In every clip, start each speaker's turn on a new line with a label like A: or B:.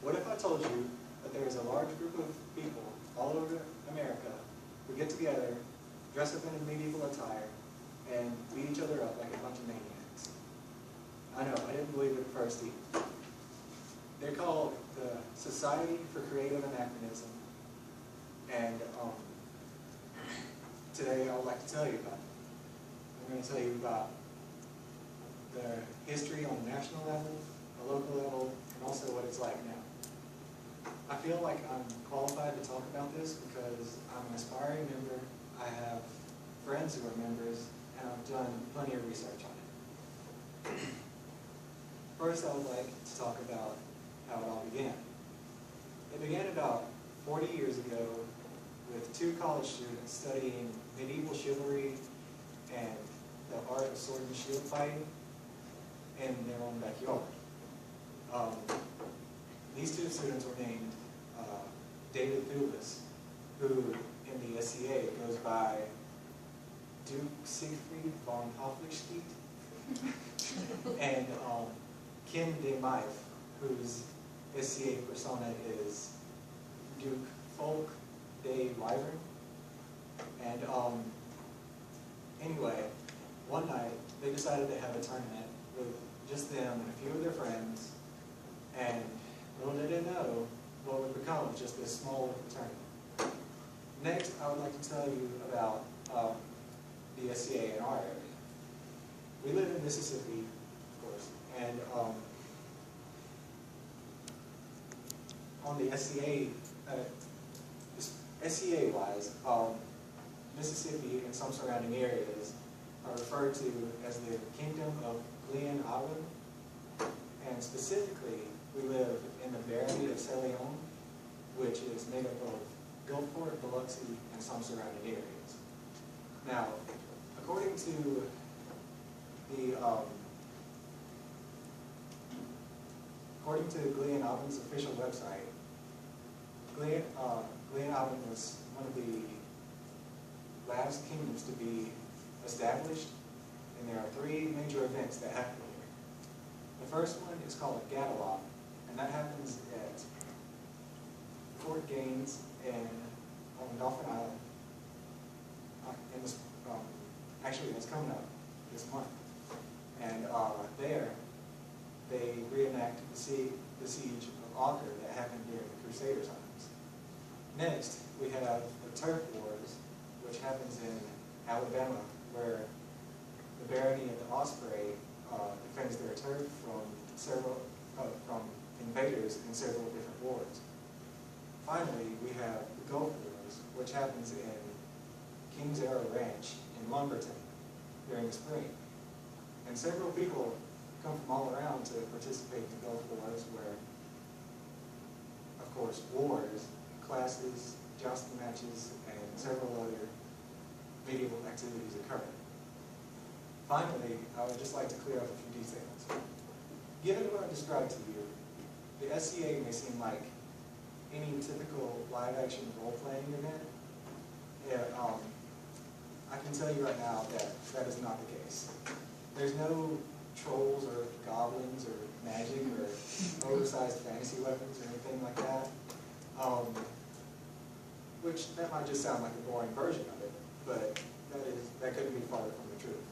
A: What if I told you that there is a large group of people all over America who get together, dress up in medieval attire, and beat each other up like a bunch of maniacs? I know, I didn't believe it at first either. They're called the Society for Creative Anachronism, and today I would like to tell you about it. I'm going to tell you about their history on a national level, a local level, and also what it's like now. I feel like I'm qualified to talk about this because I'm an aspiring member, I have friends who are members, and I've done plenty of research on it. First, I would like to talk about how it all began. It began about 40 years ago with two college students studying medieval chivalry and the art of sword and shield fighting in their own backyard. These two students were named David Thewlis, who in the SCA goes by Duke Siegfried von Hoflichkeit, and Kim de Meif, whose SCA persona is Duke Folk de Wyvern. And anyway, one night they decided to have a tournament with just them and a few of their friends, and little did they know what would become of just this small little tournament. Next, I would like to tell you about the SCA in our area. We live in Mississippi, of course, and on the SCA, SCA-wise, Mississippi and some surrounding areas are referred to as the Kingdom of Glen Avon, and specifically, we live in the barony of Seleon, which is made up of Gulfport, Biloxi, and some surrounding areas. Now, according to Glen Avon's official website, Glen Avon was one of the last kingdoms to be established, and there are three major events that happen here. The first one is called a Gadelot, and that happens at Fort Gaines on Dauphin Island. Actually, that's coming up this month. And there, they reenact the siege of Acre that happened during the Crusader times. Next, we have the Turf Wars, which happens in Alabama, where the barony of the Osprey defends their turf from invaders in several different wars. Finally, we have the Gulf Wars, which happens in Kings Arrow Ranch in Lumberton during the spring. And several people come from all around to participate in the Gulf Wars, where, of course, wars, classes, jousting matches, and several other medieval activities occur. Finally, I would just like to clear up a few details. Given what I described to you, the SCA may seem like any typical live-action role-playing event. I can tell you right now that that is not the case. There's no trolls or goblins or magic or oversized fantasy weapons or anything like that. Which that might just sound like a boring version of it, but that couldn't be farther from the truth.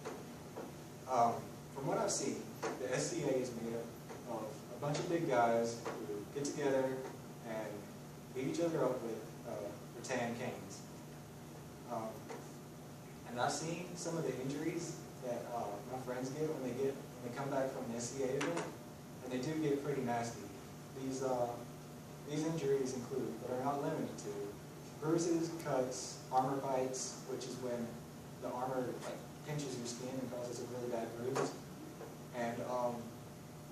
A: From what I've seen, the SCA is made up of a bunch of big guys who get together and beat each other up with rattan canes. And I've seen some of the injuries that my friends get when they come back from an SCA event, and they do get pretty nasty. These injuries include, but are not limited to, bruises, cuts, armor bites, which is when the armor pinches your skin and causes a really bad bruise, and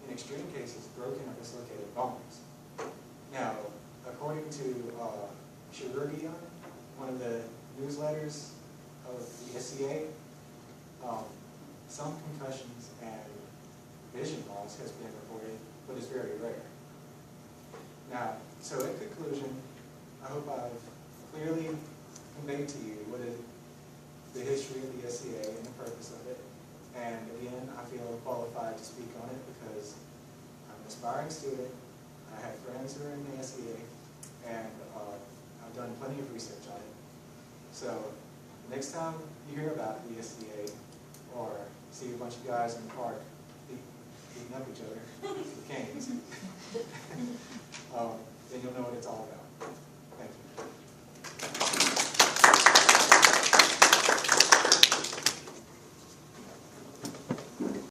A: in extreme cases, broken or dislocated bones. Now, according to Chirurgion, one of the newsletters of the SCA, some concussions and vision loss has been reported, but it's very rare. Now, so in conclusion, I hope I've clearly conveyed to you what is the history of the SCA and the purpose of it. And again, I feel qualified to speak on it because I'm an aspiring student. I have friends who are in the SEA, and I've done plenty of research on it. So next time you hear about the SEA or see a bunch of guys in the park beating up each other with canes, then you'll know what it's all about.